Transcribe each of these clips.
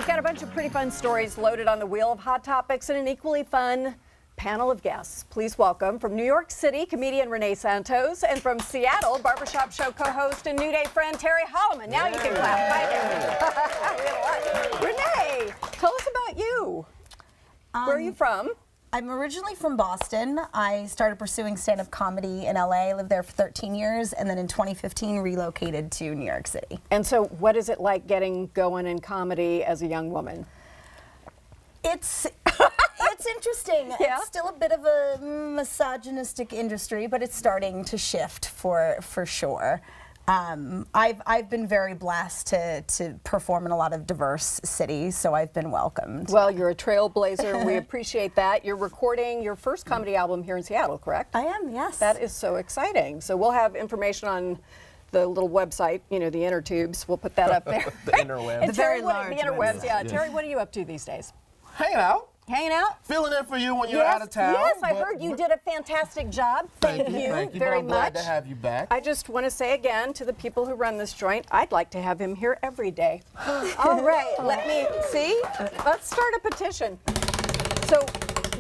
we've got a bunch of pretty fun stories loaded on the wheel of hot topics and an equally fun panel of guests. Please welcome from New York City, comedian Rene Santos, and from Seattle, Barbershop show co-host and New Day friend Terry Hollimon. Now you can clap. Renee, tell us about you. Where are you from? I'm originally from Boston. I started pursuing stand-up comedy in LA, lived there for 13 years, and then in 2015 relocated to New York City. And so what is it like getting going in comedy as a young woman? It's interesting. Yeah. It's still a bit of a misogynistic industry, but it's starting to shift for sure. I've been very blessed to perform in a lot of diverse cities, so I've been welcomed. Well, you're a trailblazer, and we appreciate that. You're recording your first comedy album here in Seattle, correct? I am, yes. That is so exciting. So we'll have information on the little website, you know, the inner tubes. We'll put that up there. The interwebs. The very large. The interwebs, yeah. Terry, what are you up to these days? Hanging out. Hanging out? Filling in for you when you're out of town. Yes, I heard you did a fantastic job. Thank you very I'm much. glad to have you back. I just want to say again to the people who run this joint, I'd like to have him here every day. All right, let me see. Let's start a petition. So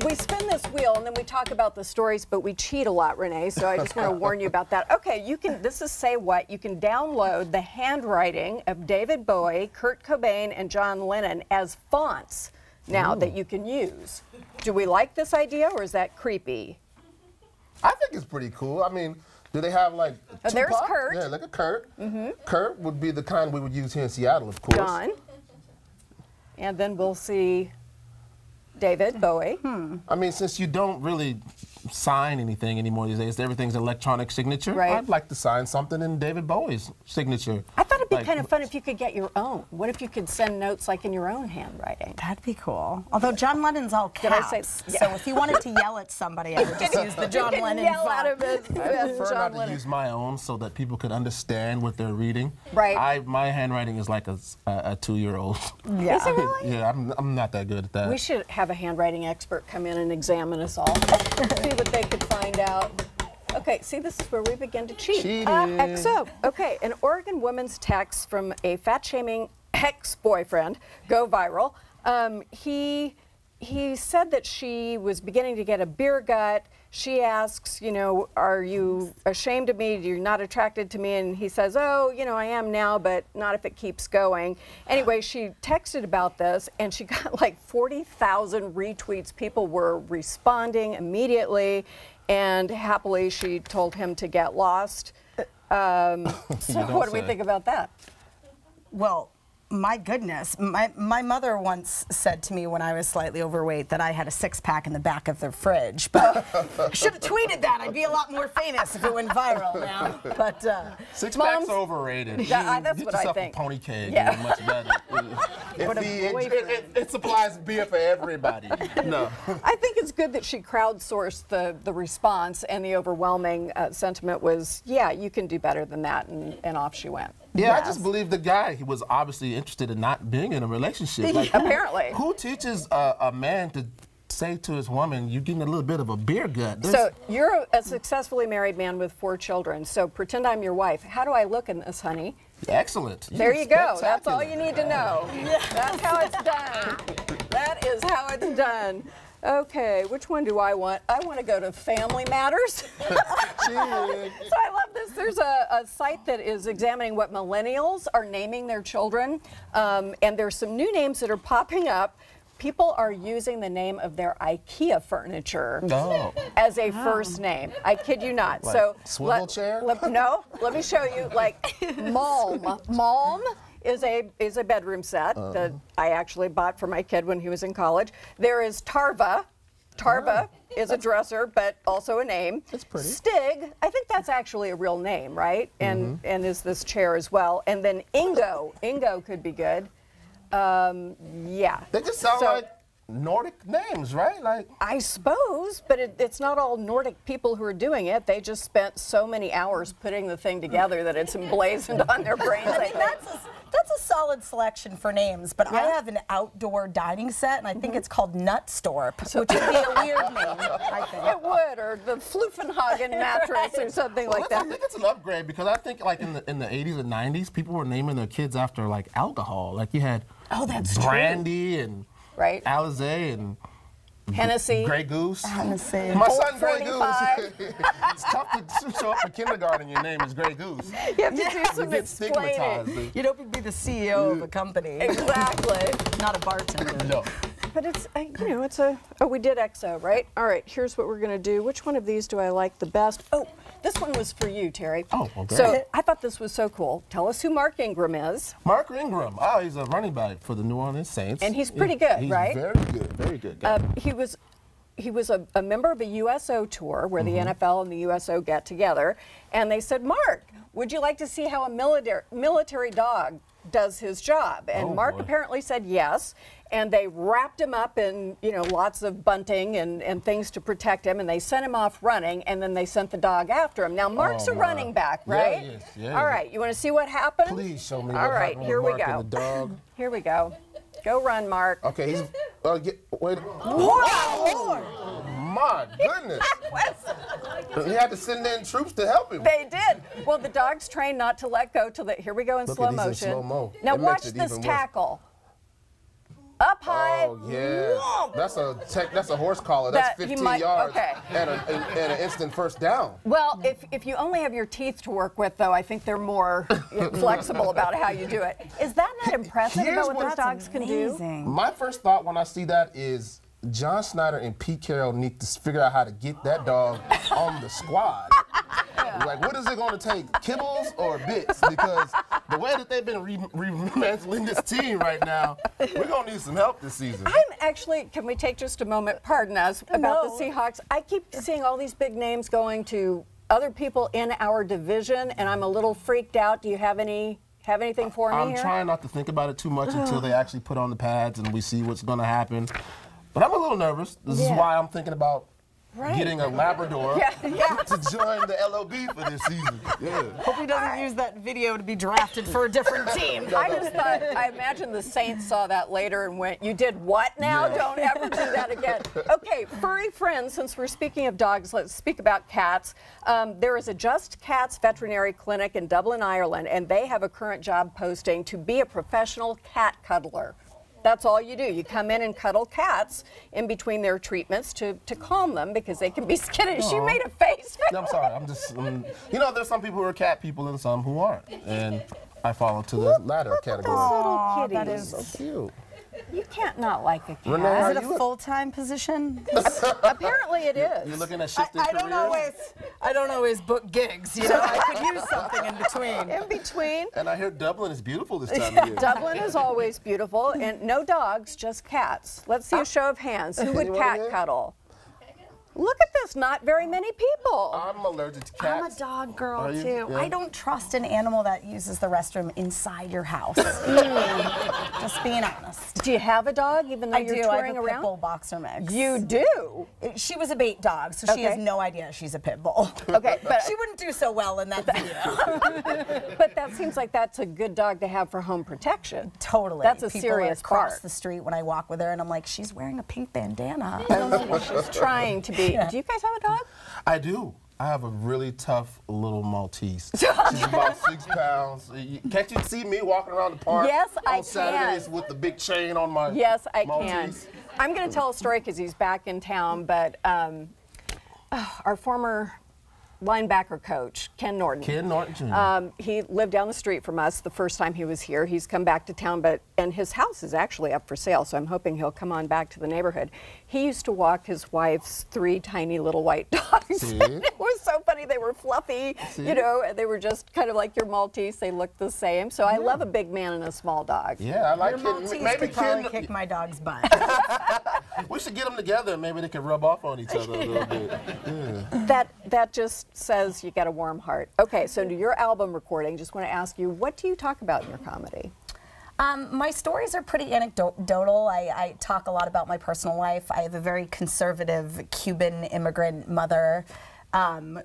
we spin this wheel and then we talk about the stories, but we cheat a lot, Renee, so I just want to warn you about that. Okay, you can, this is Say What, you can download the handwriting of David Bowie, Kurt Cobain, and John Lennon as fonts now that you can use. Do we like this idea, or is that creepy? I think it's pretty cool. I mean, do they have like There's Tupac? Kurt. Yeah, look at Kurt. Kurt would be the kind we would use here in Seattle, of course. John. And then we'll see David Bowie. I mean, since you don't really sign anything anymore these days, everything's electronic signature. Right. I'd like to sign something in David Bowie's signature. I thought it'd be kind of fun if you could get your own. What if you could send notes like in your own handwriting? That'd be cool. Although John Lennon's all Did I caps, say- yeah. so if you wanted to yell at somebody, I would just use the John Lennon yell font. out of it. I prefer John not to Lennon. use my own so that people could understand what they're reading. Right. My handwriting is like a 2-year-old. Yeah. Is it really? Yeah, I'm not that good at that. We should have a handwriting expert come in and examine us all. See what they could find out. Okay, see, this is where we begin to cheat. Cheating. XO. Okay, an Oregon woman's text from a fat-shaming ex-boyfriend go viral. He said that she was beginning to get a beer gut. She asks, you know, are you ashamed of me? You're not attracted to me? And he says, oh, you know, I am now, but not if it keeps going. Anyway, she texted about this, and she got like 40,000 retweets. People were responding immediately, and happily she told him to get lost. So what do we think about that? Well, my goodness, my mother once said to me when I was slightly overweight that I had a six-pack in the back of the fridge, but I should have tweeted that. I'd be a lot more famous if it went viral now. But Six-pack's overrated. Yeah, that's Get what I yourself think. a pony keg. Yeah. You're much better. It supplies beer for everybody. No. I think it's good that she crowdsourced the response, and the overwhelming sentiment was, yeah, you can do better than that, and off she went. Yeah, Yes. I just believe the guy, he was obviously interested in not being in a relationship. Like, Apparently. Who teaches a man to say to his woman, you're getting a little bit of a beer gut? So you're a successfully married man with 4 children, so pretend I'm your wife. How do I look in this, honey? Excellent. There you go. That's all spectacular. you need to know. That's how it's done. That is how it's done. Okay, which one do I want? I want to go to Family Matters. So I love this. There's a site that is examining what millennials are naming their children, and there's some new names that are popping up. People are using the name of their IKEA furniture as a first name. I kid you not. Like so swivel chair? No, let me show you. Like Malm. Malm is a bedroom set that I actually bought for my kid when he was in college. There is Tarva. Tarva is a dresser, but also a name. That's pretty. Stig, I think that's actually a real name, right? And is this chair as well. And then Ingo. Ingo could be good. Yeah. They just sound like Nordic names, right? Like I suppose, but it's not all Nordic people who are doing it. They just spent so many hours putting the thing together that it's emblazoned on their brains. I mean, That's a solid selection for names, but I have an outdoor dining set, and I think it's called Nutstorp, which would be a weird name, I think. It would, or the Fluffenhagen mattress or something like that. I think it's an upgrade because I think like in the 80s and 90s, people were naming their kids after like alcohol. Like you had Brandy and Alizé and Hennessy. Grey Goose. Hennessy. My son, Grey Goose. It's tough to show up for kindergarten. Your name is Grey Goose. You have to do some You get stigmatized. explaining. You'd hope you'd be the CEO of a company. Exactly. Not a bartender. No. But it's, you know, it's a, oh, we did XO, right? All right, here's what we're going to do. Which one of these do I like the best? Oh, this one was for you, Terry. Oh, okay. So I thought this was so cool. Tell us who Mark Ingram is. Mark Ingram. Oh, he's a running back for the New Orleans Saints. And he's pretty good, right? He's very good guy. He was a member of a USO tour where the NFL and the USO get together, and they said, Mark, would you like to see how a military dog does his job? And Mark apparently said yes, and they wrapped him up in, you know, lots of bunting and things to protect him, and they sent him off running, and then they sent the dog after him. Now, Mark's a running back, right? Yeah, he is. Yeah, all right, you want to see what happened? Please show me all what right, happened here with we Mark go. and the dog. Here we go. Go run, Mark. Okay, he's, wait. Whoa! My goodness. He had to send in troops to help him. They did. Well, the dog's trained not to let go till here we go in Look slow at these in motion. slow-mo. Now It watch makes it this even worse. tackle. Up high. Oh yeah, that's a horse collar. That's 15 yards and an instant first down. Well, if you only have your teeth to work with, though, I think they're more flexible about how you do it. Is that not impressive about what those dogs can do? My first thought when I see that is John Snyder and Pete Carroll need to figure out how to get that dog on the squad. Like, what is it going to take, kibbles or bits? Because the way that they've been remantling this team right now, we're going to need some help this season. I'm actually, can we take just a moment, pardon us, about the Seahawks? I keep seeing all these big names going to other people in our division, and I'm a little freaked out. Do you have anything for me here? I'm trying not to think about it too much until they actually put on the pads and we see what's going to happen. But I'm a little nervous. This is why I'm thinking about getting a Labrador to join the LOB for this season. Hope he doesn't use that video to be drafted for a different team. I imagine the Saints saw that later and went, you did what now? Don't ever do that again. Okay, furry friends, since we're speaking of dogs, let's speak about cats. There is a Just Cats veterinary clinic in Dublin, Ireland, and they have a current job posting to be a professional cat cuddler. That's all you do. You come in and cuddle cats in between their treatments to calm them because they can be skittish. You made a face. No, I'm sorry. I'm just, you know, there's some people who are cat people and some who aren't. And I fall into the latter category. Little kitties. That is So cute. You can't not like a cat. Renee, Is it a full-time position? Apparently it is. You're looking at shifting I don't always book gigs, you know. I could use something in between. In between. And I hear Dublin is beautiful this time of year. Dublin is always beautiful, and no dogs, just cats. Let's see a show of hands. Who would cat cuddle? Look at this, not very many people. I'm allergic to I'm a cats. dog girl, Are you? too. Yeah. I don't trust an animal that uses the restroom inside your house. Just being honest. Do you have a dog, even though you're I have touring a around? pit bull boxer mix. You do? She was a bait dog, so she has no idea she's a pit bull. Okay, but she wouldn't do so well in that video. But that seems like that's a good dog to have for home protection. Totally. That's a People serious across part. the street when I walk with her, and I'm like, she's wearing a pink bandana. She's trying to be. Do you guys have a dog? I do. I have a really tough little Maltese. She's about 6 pounds. Can't you see me walking around the park Yes, I on Saturdays with the big chain on my Yes, I Maltese? can. I'm going to tell a story because he's back in town, but our former linebacker coach, Ken Norton. Ken Norton Jr. He lived down the street from us the first time he was here. He's come back to town, and his house is actually up for sale, so I'm hoping he'll come on back to the neighborhood. He used to walk his wife's 3 tiny little white dogs. It was so funny. They were fluffy, you know, and they were just kind of like your Maltese. They looked the same. So I love a big man and a small dog. Yeah, I like Your Ken. Maltese Maybe could probably Ken. kick my dog's butt. We should get them together and maybe they could rub off on each other a little bit. Yeah. That just says you got a warm heart. Okay, so to your album recording, just want to ask you, what do you talk about in your comedy? My stories are pretty anecdotal. I talk a lot about my personal life. I have a very conservative Cuban immigrant mother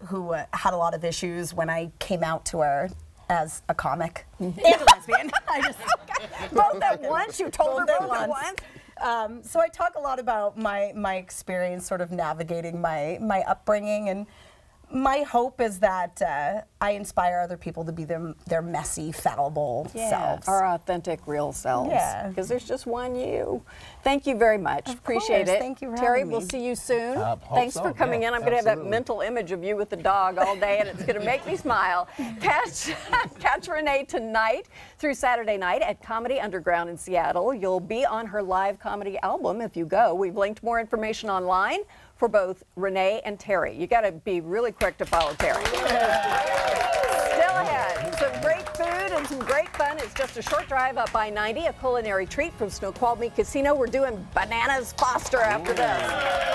who had a lot of issues when I came out to her. as a comic and a lesbian. I just Both at once? You told her both at once? So I talk a lot about my experience sort of navigating my upbringing, and my hope is that I inspire other people to be their messy, fallible selves. Our authentic, real selves. Yeah. Because there's just one you. Thank you very much. Appreciate course. it. Thank you for Terry, having we'll me. see you soon. Hope Thanks so. for coming Yeah, in. I'm going to have that absolutely. mental image of you with the dog all day, and it's going to make me smile. Catch Renee tonight through Saturday night at Comedy Underground in Seattle. You'll be on her live comedy album if you go. We've linked more information online for both Renee and Terry. You got to be really quick to follow Terry. Still ahead, some great food and some great fun. It's just a short drive up I-90, a culinary treat from Snoqualmie Casino. We're doing Bananas Foster after this.